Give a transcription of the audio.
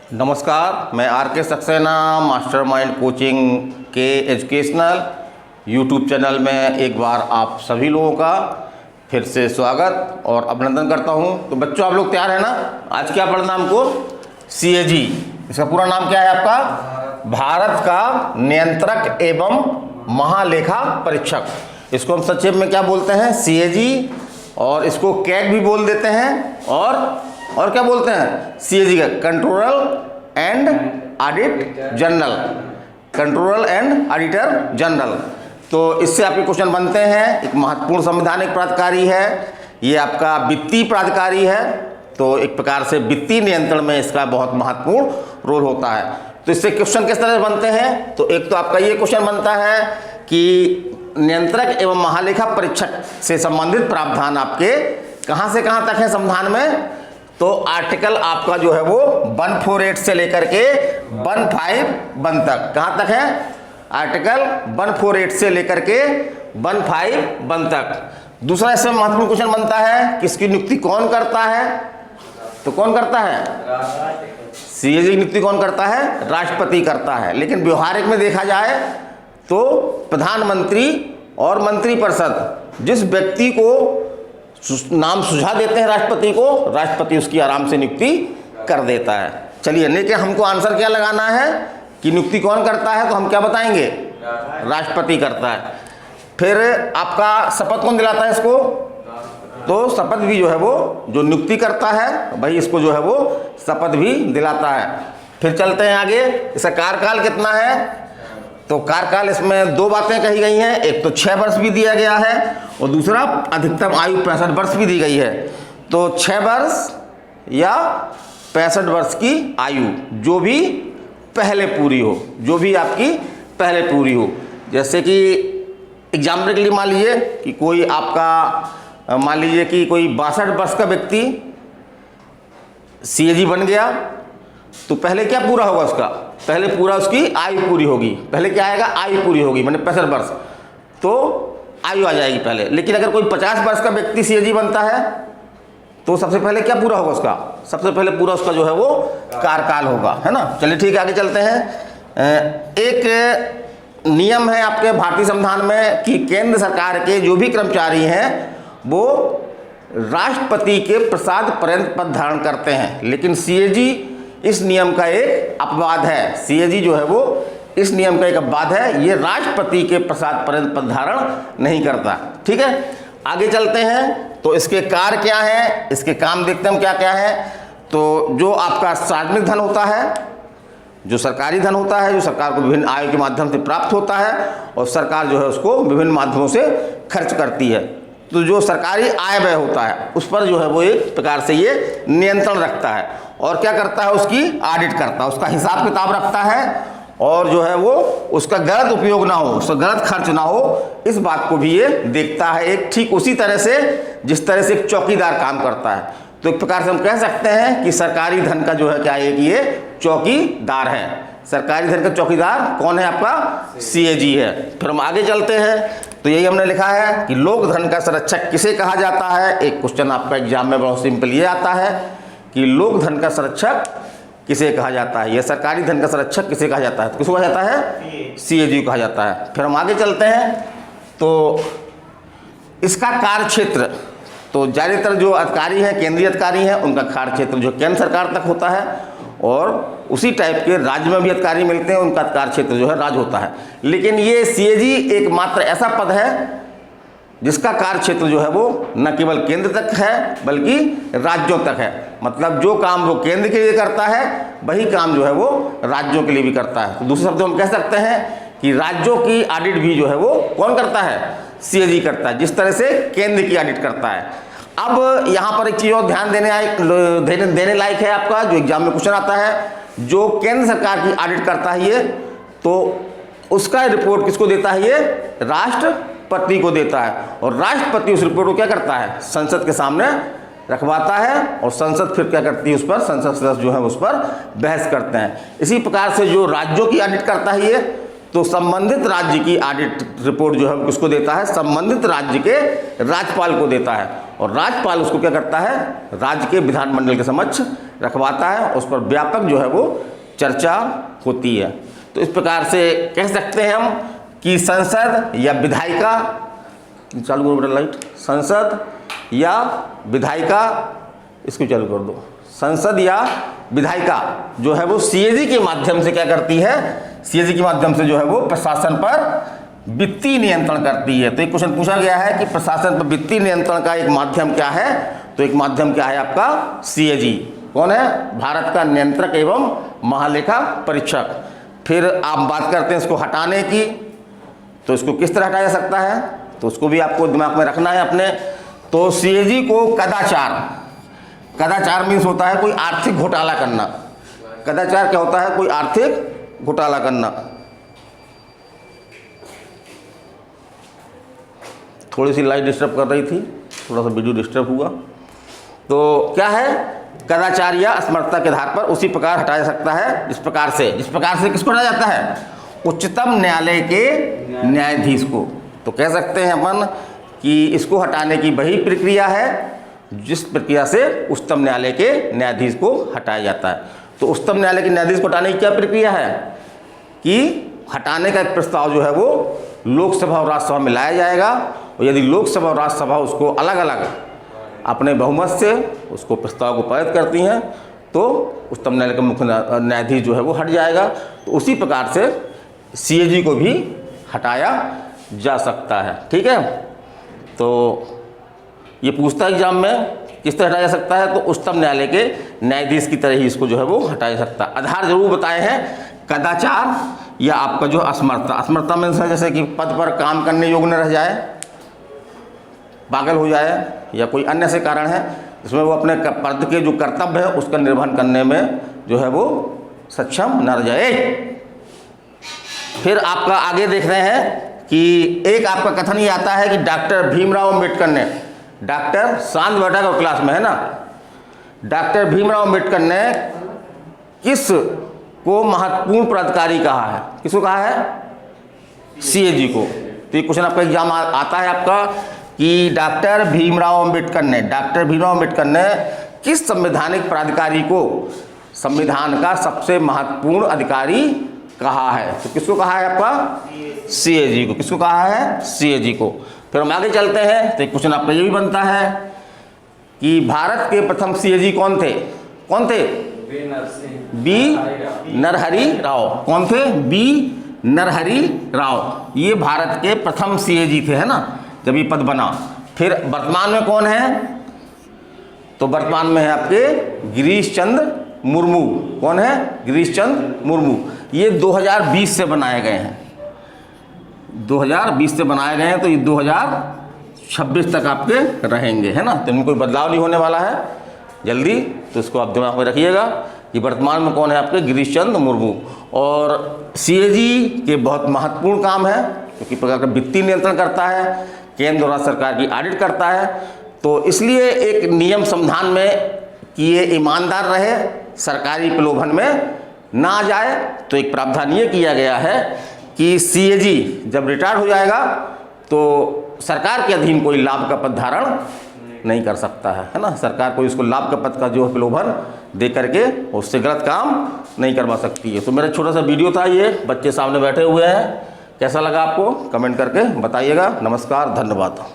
नमस्कार, मैं आर के सक्सेना मास्टरमाइंड कोचिंग के एजुकेशनल यूट्यूब चैनल में एक बार आप सभी लोगों का फिर से स्वागत और अभिनंदन करता हूं। तो बच्चों, आप लोग तैयार हैं ना? आज क्या पढ़ना हमको? CAG। इसका पूरा नाम क्या है आपका? भारत का नियंत्रक एवं महालेखा परीक्षक। इसको हम संक्षेप में क्या बोलते हैं? CAG। और इसको कैग भी बोल देते हैं और क्या बोलते हैं? CAG का controller and audit general, controller and auditor general. तो इससे आपके क्वेश्चन बनते हैं। एक महत्वपूर्ण संवैधानिक प्राधिकारी है, ये आपका वित्तीय प्राधिकारी है। तो एक प्रकार से वित्तीय नियंत्रण में इसका बहुत महत्वपूर्ण रोल होता है। तो इससे क्वेश्चन किस तरह से बनते हैं? तो एक तो आपका ये क्वेश्चन बनता है कि नियंत्रक एवं महालेखा परीक्षक से संबंधित प्रावधान आपके कहां से कहां तक है संविधान में? तो आर्टिकल आपका जो है वो 148 से लेकर के 151 तक। कहां तक है? आर्टिकल 148 से लेकर के 151 तक। दूसरा इसमें महत्वपूर्ण क्वेश्चन बनता है कि इसकी नियुक्ति कौन करता है? तो कौन करता है? CAG की नियुक्ति कौन करता है? राष्ट्रपति करता है। लेकिन व्यवहारिक में देखा जाए तो प्रधानमंत्री और मंत्रिपरिषद जिस व्यक्ति को नाम सुझा देते हैं राष्ट्रपति को, राष्ट्रपति उसकी आराम से नियुक्ति कर देता है। चलिए, लेकिन हमको आंसर क्या लगाना है कि नियुक्ति कौन करता है? तो हम क्या बताएंगे? राष्ट्रपति करता है। फिर आपका शपथ कौन दिलाता है इसको? तो शपथ भी जो है वो जो नियुक्ति करता है भाई, इसको जो है वो शपथ भी दिलाता है। फिर चलते हैं आगे। इसका कार्यकाल कितना है? तो कार्यकाल इसमें दो बातें कही गई हैं। एक तो 6 वर्ष भी दिया गया है और दूसरा अधिकतम आयु 65 वर्ष भी दी गई है। तो 6 वर्ष या 65 वर्ष की आयु जो भी पहले पूरी हो, जो भी आपकी पहले पूरी हो। जैसे कि एग्जाम्पल के लिए मान लीजिए कि कोई आपका मान लीजिए कि कोई 62 वर्ष का व्यक्ति CAG बन गया, तो पहले क्या पूरा होगा उसका? पहले पूरा उसकी आयु पूरी होगी। पहले क्या आएगा? आयु पूरी होगी, मैंने 65 वर्ष, तो आयु आ जाएगी पहले। लेकिन अगर कोई 50 वर्ष का व्यक्ति CAG बनता है तो सबसे पहले क्या पूरा होगा उसका? सबसे पहले पूरा उसका जो है वो कार्यकाल होगा, है ना। चलिए ठीक है, आगे चलते हैं। एक नियम है आपके भारतीय संविधान में कि केंद्र सरकार के जो भी कर्मचारी हैं वो राष्ट्रपति के प्रसाद पर्यंत पद धारण करते हैं। लेकिन CAG इस नियम का एक अपवाद है। CAG जो है वो इस नियम का एक अपवाद है, ये राष्ट्रपति के प्रसाद पर्यंत पद धारण नहीं करता। ठीक है, आगे चलते हैं। तो इसके कार्य क्या है, इसके काम देखते हैं हम क्या क्या है। तो जो आपका सार्वजनिक धन होता है, जो सरकारी धन होता है, जो सरकार को विभिन्न आयों के माध्यम से प्राप्त होता है और सरकार जो है उसको विभिन्न माध्यमों से खर्च करती है। तो जो सरकारी आय व्यय होता है उस पर जो है वो एक प्रकार से ये नियंत्रण रखता है और क्या करता है? उसकी ऑडिट करता है, उसका हिसाब किताब रखता है और जो है वो उसका गलत उपयोग ना हो, उसका गलत खर्च ना हो, इस बात को भी ये देखता है। एक ठीक उसी तरह से जिस तरह से एक चौकीदार काम करता है। तो एक प्रकार से हम कह सकते हैं कि सरकारी धन का जो है क्या है कि ये चौकीदार है। सरकारी धन का चौकीदार कौन है? आपका CAG है। फिर हम आगे चलते हैं। तो यही हमने लिखा है कि लोक धन का संरक्षक किसे कहा जाता है। एक क्वेश्चन आपका एग्जाम में बहुत सिंपल ये आता है कि लोक धन का संरक्षक किसे कहा जाता है, या सरकारी धन का संरक्षक किसे कहा जाता है? तो किसको कहा जाता है? CAG को कहा जाता है। फिर हम आगे चलते हैं। तो इसका कार्य क्षेत्र, तो ज़्यादातर जो अधिकारी हैं, केंद्रीय अधिकारी हैं, उनका कार्य क्षेत्र जो केंद्र सरकार तक होता है और उसी टाइप के राज्य में भी अधिकारी मिलते हैं, उनका कार्य क्षेत्र जो है राज्य होता है। लेकिन ये CAG एकमात्र ऐसा पद है जिसका कार्य क्षेत्र जो है वो न केवल केंद्र तक है बल्कि राज्यों तक है। मतलब जो काम वो केंद्र के लिए करता है वही काम जो है वो राज्यों के लिए भी करता है। तो दूसरे शब्दों में हम कह सकते हैं कि राज्यों की ऑडिट भी जो है वो कौन करता है? CAG करता है, जिस तरह से केंद्र की ऑडिट करता है। अब यहाँ पर एक चीज़ और ध्यान देने लायक है आपका, जो एग्जाम में क्वेश्चन आता है। जो केंद्र सरकार की ऑडिट करता है ये, तो उसका रिपोर्ट किसको देता है? ये राष्ट्रपति को देता है और राष्ट्रपति उस रिपोर्ट को क्या करता है? संसद के सामने रखवाता है और संसद फिर क्या करती है? उस पर संसद सदस्य जो है उस पर बहस करते हैं। इसी प्रकार से जो राज्यों की ऑडिट करता है ये, तो संबंधित राज्य की ऑडिट रिपोर्ट जो है किसको देता है, संबंधित राज्य के राज्यपाल को देता है, और राज्यपाल उसको क्या करता है, राज्य के विधानमंडल के समक्ष रखवाता है, उस पर व्यापक जो है वो चर्चा होती है। तो इस प्रकार से कह सकते हैं हम कि संसद या विधायिका, चालू करो बेटा लाइट, संसद या विधायिका, इसको चालू कर दो, संसद या विधायिका जो है वो सीएजी के माध्यम से क्या करती है, सीएजी के माध्यम से जो है वो प्रशासन पर वित्तीय नियंत्रण करती है। तो एक क्वेश्चन पूछा गया है कि प्रशासन पर वित्तीय नियंत्रण का एक माध्यम क्या है, तो एक माध्यम क्या है आपका सीएजी। कौन है, भारत का नियंत्रक एवं महालेखा परीक्षक। फिर आप बात करते हैं इसको हटाने की, तो इसको किस तरह हटाया जा सकता है, तो उसको भी आपको दिमाग में रखना है अपने। तो सीएजी को कदाचार, कदाचार मीन्स होता है कोई आर्थिक घोटाला करना। कदाचार क्या होता है, कोई आर्थिक घोटाला करना। थोड़ी सी लाइट डिस्टर्ब कर रही थी, थोड़ा सा वीडियो डिस्टर्ब हुआ। तो क्या है, कदाचार या असमर्थता के आधार पर उसी प्रकार हटाया जा सकता है जिस प्रकार से किसको हटाया जाता है, उच्चतम न्यायालय के न्यायाधीश को। तो कह सकते हैं अपन कि इसको हटाने की वही प्रक्रिया है जिस प्रक्रिया से उच्चतम न्यायालय के न्यायाधीश को हटाया जाता है। तो उच्चतम न्यायालय के न्यायाधीश को हटाने की क्या प्रक्रिया है कि हटाने का एक प्रस्ताव जो है वो लोकसभा और राज्यसभा में लाया जाएगा, और यदि लोकसभा और राज्यसभा उसको अलग अलग अपने बहुमत से उसको प्रस्ताव को पारित करती हैं तो उच्चतम न्यायालय का मुख्य न्यायाधीश जो है वो हट जाएगा। तो उसी प्रकार से सीएजी को भी हटाया जा सकता है। ठीक है, तो ये पूछता है एग्जाम में किस तरह हटाया जा सकता है, तो उच्चतम न्यायालय के न्यायाधीश की तरह ही इसको जो है वो हटाया जा सकता है। आधार जरूर बताए हैं, कदाचार या आपका जो असमर्थता, असमर्थता में जैसे कि पद पर काम करने योग्य न रह जाए, पागल हो जाए, या कोई अन्य से कारण है जिसमें वो अपने पद के जो कर्तव्य है उसका निर्वहन करने में जो है वो सक्षम न रह जाए। फिर आपका आगे देख रहे हैं कि एक आपका कथन ये आता है कि डॉक्टर भीमराव अम्बेडकर ने, डॉक्टर शांत बैठा का क्लास में है ना, डॉक्टर भीमराव अम्बेडकर ने किस को महत्वपूर्ण पदाधिकारी कहा है, किसको कहा है, सीएजी को। तो ये क्वेश्चन आपका एग्जाम आता है आपका कि डॉक्टर भीमराव अम्बेडकर ने किस संवैधानिक प्राधिकारी को संविधान का सबसे महत्वपूर्ण अधिकारी कहा है, तो किसको कहा है आपका, सीएजी को। किसको कहा है, सीएजी को। फिर हम आगे चलते हैं, तो एक क्वेश्चन आपका ये भी बनता है कि भारत के प्रथम सीएजी कौन थे, बी नरहरि राव। कौन थे, बी नरहरि राव, ये भारत के प्रथम सीएजी थे, है ना, जब ये पद बना। फिर वर्तमान में कौन है, तो वर्तमान में है आपके गिरीश चंद्र मुर्मू। कौन है, गिरीश चंद्र मुर्मू। ये 2020 से बनाए गए हैं, 2020 से बनाए गए हैं, तो ये 2026 तक आपके रहेंगे, है ना। तो इनमें कोई बदलाव नहीं होने वाला है जल्दी, तो इसको आप दिमाग में रखिएगा कि वर्तमान में कौन है आपके, गिरीश चंद्र मुर्मू। और सीएजी के बहुत महत्वपूर्ण काम है क्योंकि प्रकार का वित्तीय नियंत्रण करता है, केंद्र और राज्य सरकार की ऑडिट करता है। तो इसलिए एक नियम संविधान में कि ये ईमानदार रहे, सरकारी प्रलोभन में ना आ जाए, तो एक प्रावधान ये किया गया है कि सीएजी जब रिटायर्ड हो जाएगा तो सरकार के अधीन कोई लाभ का पद धारण नहीं कर सकता है ना। सरकार कोई उसको लाभ का पद का जो प्रलोभन दे करके उससे गलत काम नहीं करवा सकती है। तो मेरा छोटा सा वीडियो था ये, बच्चे सामने बैठे हुए हैं, कैसा लगा आपको कमेंट करके बताइएगा। नमस्कार, धन्यवाद।